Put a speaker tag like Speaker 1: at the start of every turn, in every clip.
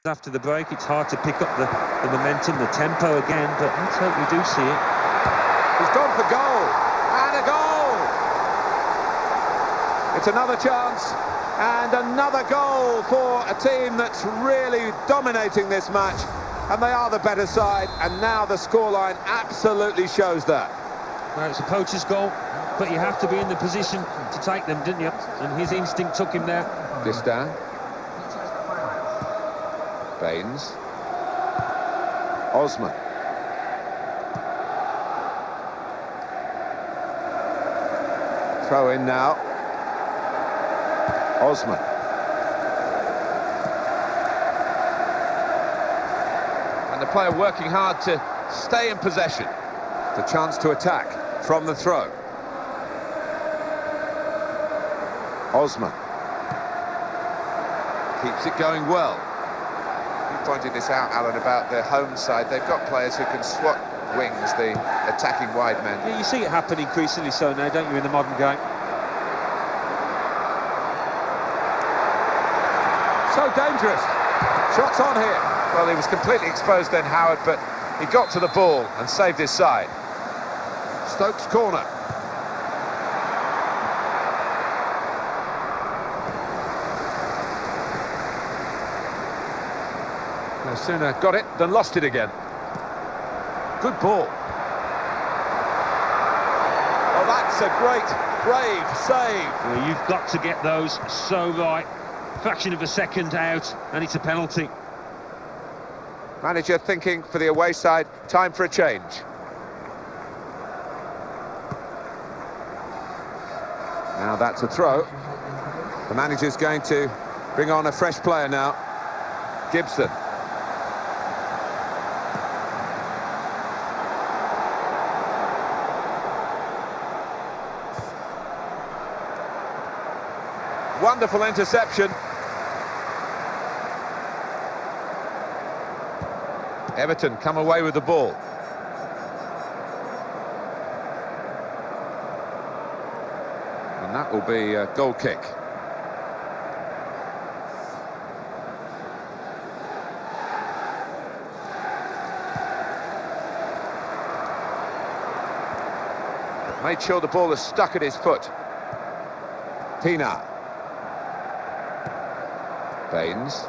Speaker 1: After the break, it's hard to pick up the momentum, the tempo again, but let's hope we do see it.
Speaker 2: He's gone for goal, and a goal! It's another chance, and another goal for a team that's really dominating this match, and they are the better side, and now the scoreline absolutely shows that.
Speaker 1: Well, it's a poacher's goal, but you have to be in the position to take them, didn't you? And his instinct took him there.
Speaker 2: This down. Baines. Osman. Throw in now. Osman. And the player working hard to stay in possession. The chance to attack from the throw. Osman. Keeps it going well. You pointed this out, Alan, about their home side. They've got players who can swat wings, the attacking wide men.
Speaker 1: Yeah, you see it happen increasingly so now, don't you, in the modern game?
Speaker 2: So dangerous. Shots on here. Well, he was completely exposed then, Howard, but he got to the ball and saved his side. Stoke's corner. No sooner got it than lost it again. Good ball. Oh, that's a great, brave save.
Speaker 1: Well, you've got to get those so right. Fraction of a second out, and it's a penalty.
Speaker 2: Manager thinking for the away side, time for a change. Now that's a throw. The manager's going to bring on a fresh player now. Gibson. Wonderful interception. Everton come away with the ball. And that will be a goal kick. Made sure the ball is stuck at his foot. Pina. Baines.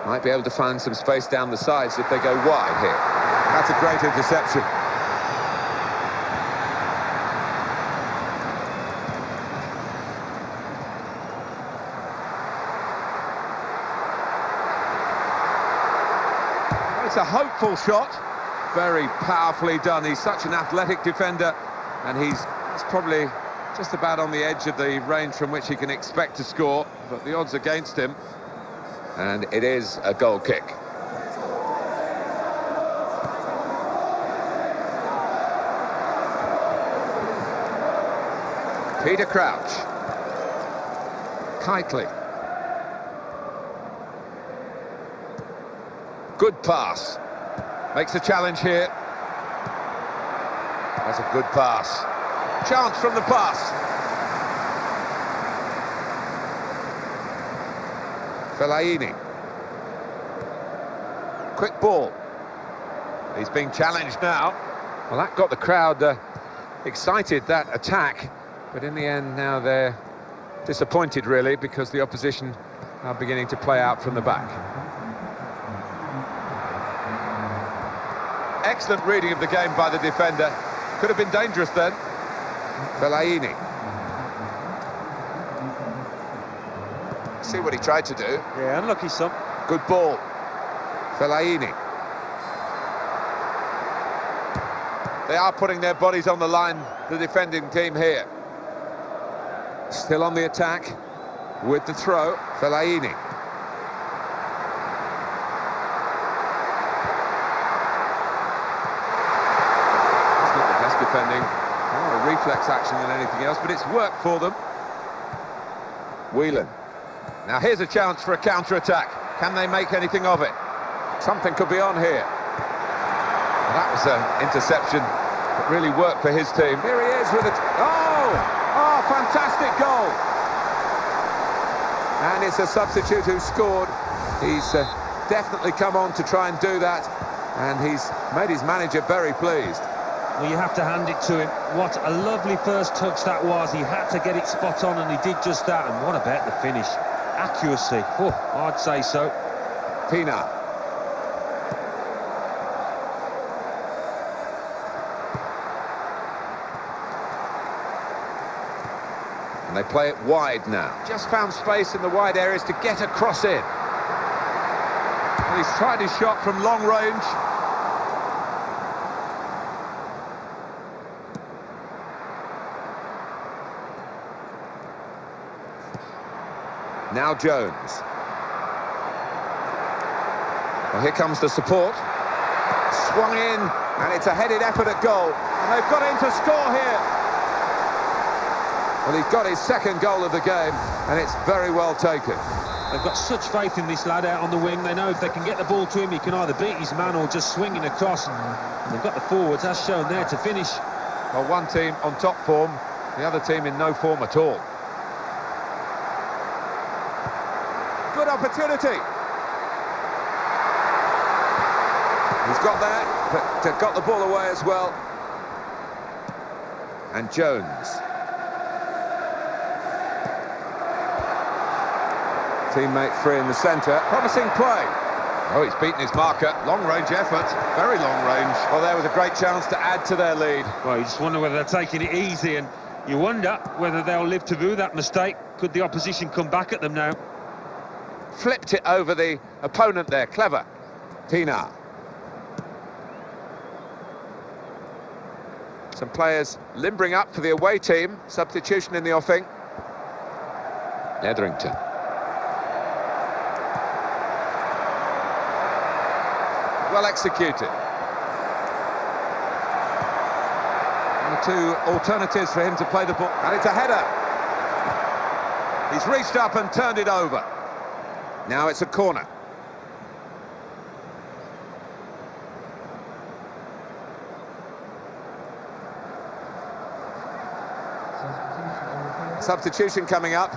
Speaker 2: Might be able to find some space down the sides if they go wide here. That's a great interception. It's a hopeful shot. Very powerfully done. He's such an athletic defender, and he's probably just about on the edge of the range from which he can expect to score, but the odds against him. And it is a goal kick. Peter Crouch. Kitely. Good pass. Makes a challenge here. That's a good pass. Chance from the pass. Fellaini. Quick ball. He's being challenged now. Well, that got the crowd excited, that attack. But in the end, now they're disappointed, really, because the opposition are beginning to play out from the back. Excellent reading of the game by the defender. Could have been dangerous then. Fellaini. See what he tried to do.
Speaker 1: Yeah, unlucky son.
Speaker 2: Good ball. Fellaini. They are putting their bodies on the line, the defending team here. Still on the attack with the throw. Fellaini. It's not the best defending. More a reflex action than anything else, but it's worked for them. Whelan. Now here's a chance for a counter-attack. Can they make anything of it? Something could be on here. Well, that was an interception that really worked for his team. Here he is with it. Oh, fantastic goal. And it's a substitute who scored. He's definitely come on to try and do that, and he's made his manager very pleased.
Speaker 1: Well, you have to hand it to him. What a lovely first touch that was. He had to get it spot on, and he did just that. And what about the finish? Accuracy. Oh, I'd say so.
Speaker 2: Pina. And they play it wide now. Just found space in the wide areas to get a cross in. And he's tried his shot from long range. Now Jones. Well, here comes the support. Swung in, and it's a headed effort at goal. And they've got him to score here. Well, he's got his second goal of the game, and it's very well taken.
Speaker 1: They've got such faith in this lad out on the wing. They know if they can get the ball to him, he can either beat his man or just swing it across. And they've got the forwards, as shown there, to finish.
Speaker 2: Well, one team on top form, the other team in no form at all. Good opportunity. He's got there, but got the ball away as well. And Jones. Teammate free in the centre. Promising play. Oh, he's beaten his marker. Long-range effort. Very long range. Well, there was a great chance to add to their lead.
Speaker 1: Well, you just wonder whether they're taking it easy, and you wonder whether they'll live to do that mistake. Could the opposition come back at them now?
Speaker 2: Flipped it over the opponent there. Clever. Pina. Some players limbering up for the away team. Substitution in the offing. Etherington. Well executed. And the two alternatives for him to play the ball. And it's a header. He's reached up and turned it over. Now it's a corner. Substitution coming up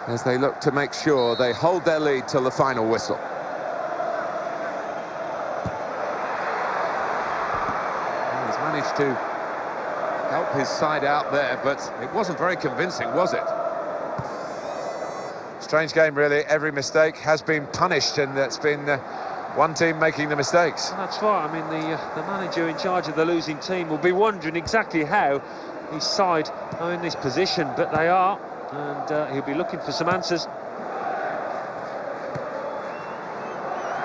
Speaker 2: as they look to make sure they hold their lead till the final whistle. He's managed to help his side out there, but it wasn't very convincing, was it? Strange game, really. Every mistake has been punished, and it's been one team making the mistakes.
Speaker 1: Well, that's right. I mean, the manager in charge of the losing team will be wondering exactly how his side are in this position, but they are, and he'll be looking for some answers.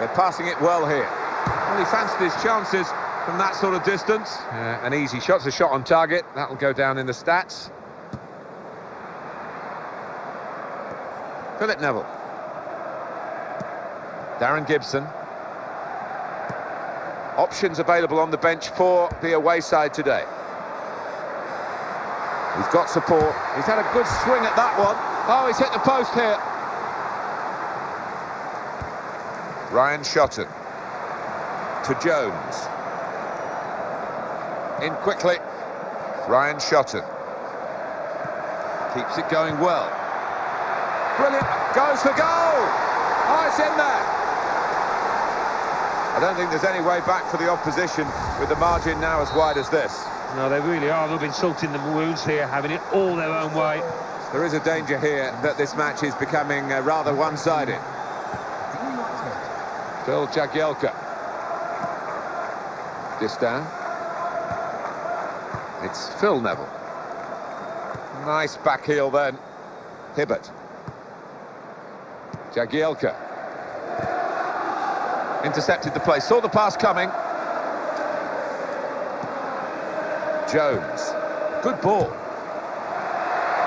Speaker 2: They're passing it well here. Well, he fancied his chances from that sort of distance. An easy shot, it's a shot on target. That'll go down in the stats. Philip Neville. Darren Gibson. Options available on the bench for the away side today. He's got support. He's had a good swing at that one. Oh, he's hit the post here. Ryan Shotton. To Jones. In quickly. Ryan Shotton. Keeps it going well. Brilliant. Goes for goal. Oh, it's in there. I don't think there's any way back for the opposition with the margin now as wide as this.
Speaker 1: No, they really are rubbing salt in the wounds here, having it all their own way.
Speaker 2: There is a danger here that this match is becoming rather one-sided. Phil Jagielka. Distin. It's Phil Neville. Nice back heel then. Hibbert. Jagielka. Intercepted the play, saw the pass coming. Jones. Good ball.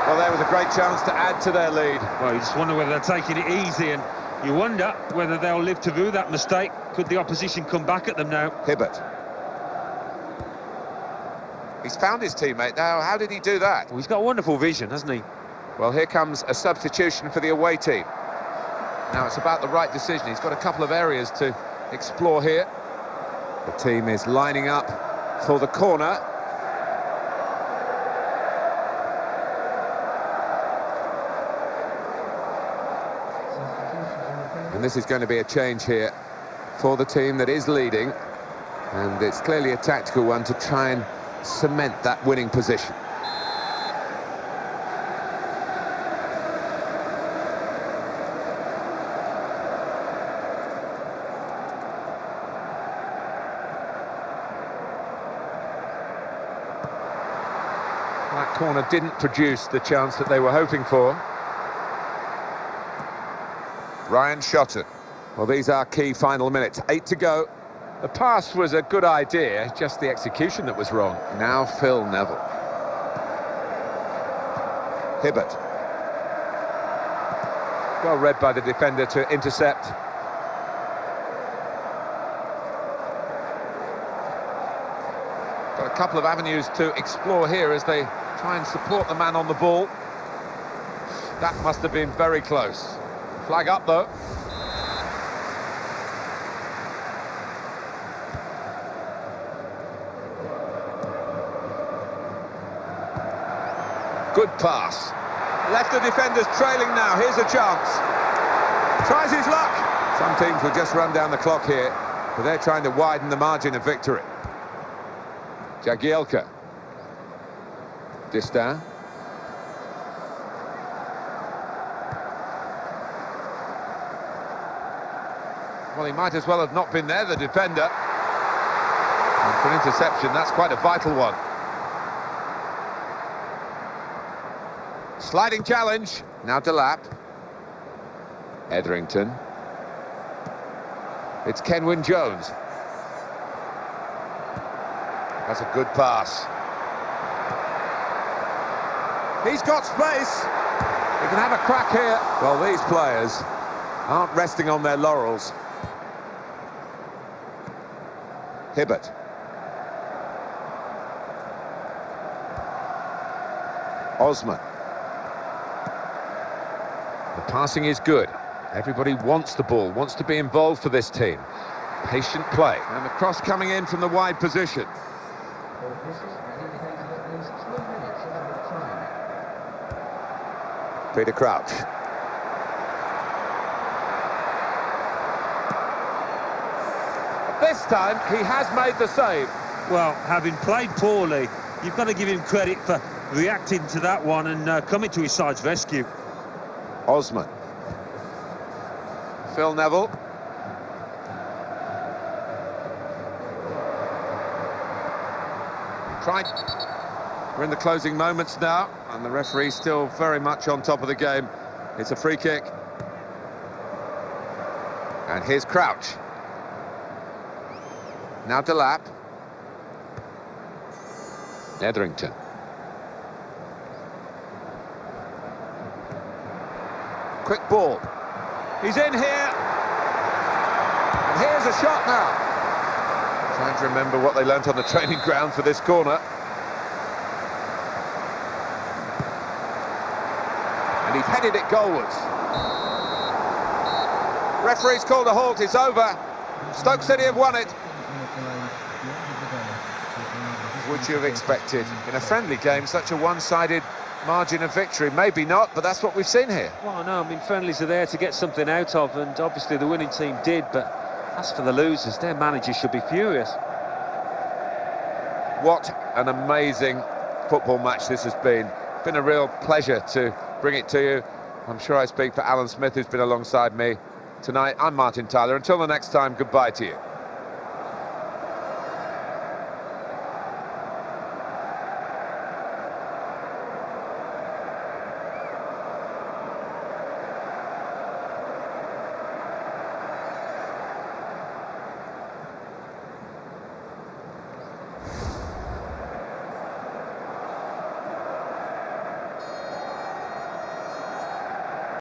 Speaker 2: Well, there was a great chance to add to their lead.
Speaker 1: Well, you just wonder whether they're taking it easy, and you wonder whether they'll live to do that mistake. Could the opposition come back at them now?
Speaker 2: Hibbert. He's found his teammate now. How did he do that?
Speaker 1: Well, he's got wonderful vision, hasn't he?
Speaker 2: Well, here comes a substitution for the away team. Now, it's about the right decision. He's got a couple of areas to explore here. The team is lining up for the corner. And this is going to be a change here for the team that is leading. And it's clearly a tactical one to try and cement that winning position. That corner didn't produce the chance that they were hoping for. Ryan Shotton. Well, these are key final minutes. 8 to go. The pass was a good idea, just the execution that was wrong. Now Phil Neville. Hibbert. Well read by the defender to intercept. Got a couple of avenues to explore here as they try and support the man on the ball. That must have been very close. Flag up, though. Good pass. Left the defenders trailing now. Here's a chance. Tries his luck. Some teams will just run down the clock here, but they're trying to widen the margin of victory. Jagielka. Distin. Well, he might as well have not been there, the defender. And for an interception, that's quite a vital one. Sliding challenge. Now Delap. Etherington. It's Kenwyne Jones. That's a good pass. He's got space. He can have a crack here. Well, these players aren't resting on their laurels. Hibbert. Osman. The passing is good. Everybody wants the ball, wants to be involved for this team. Patient play. And the cross coming in from the wide position. Peter Crouch. This time he has made the save.
Speaker 1: Well, having played poorly, you've got to give him credit for reacting to that one and coming to his side's rescue.
Speaker 2: Osman. Phil Neville. Tried. We're in the closing moments now, and the referee still very much on top of the game. It's a free kick. And here's Crouch. Now Delap. Etherington. Quick ball. He's in here. And here's a shot now. Trying to remember what they learnt on the training ground for this corner. And he's headed it goalwards. Referee's called a halt, it's over. Stoke City have won it. Would you have expected in a friendly game such a one-sided margin of victory? Maybe not, but that's what we've seen here.
Speaker 1: Well, no, I mean, friendlies are there to get something out of, and obviously the winning team did, but as for the losers, their manager should be furious.
Speaker 2: What an amazing football match this has been. It's been a real pleasure to bring it to you. I'm sure I speak for Alan Smith, who's been alongside me tonight. I'm Martin Tyler. Until the next time, goodbye to you.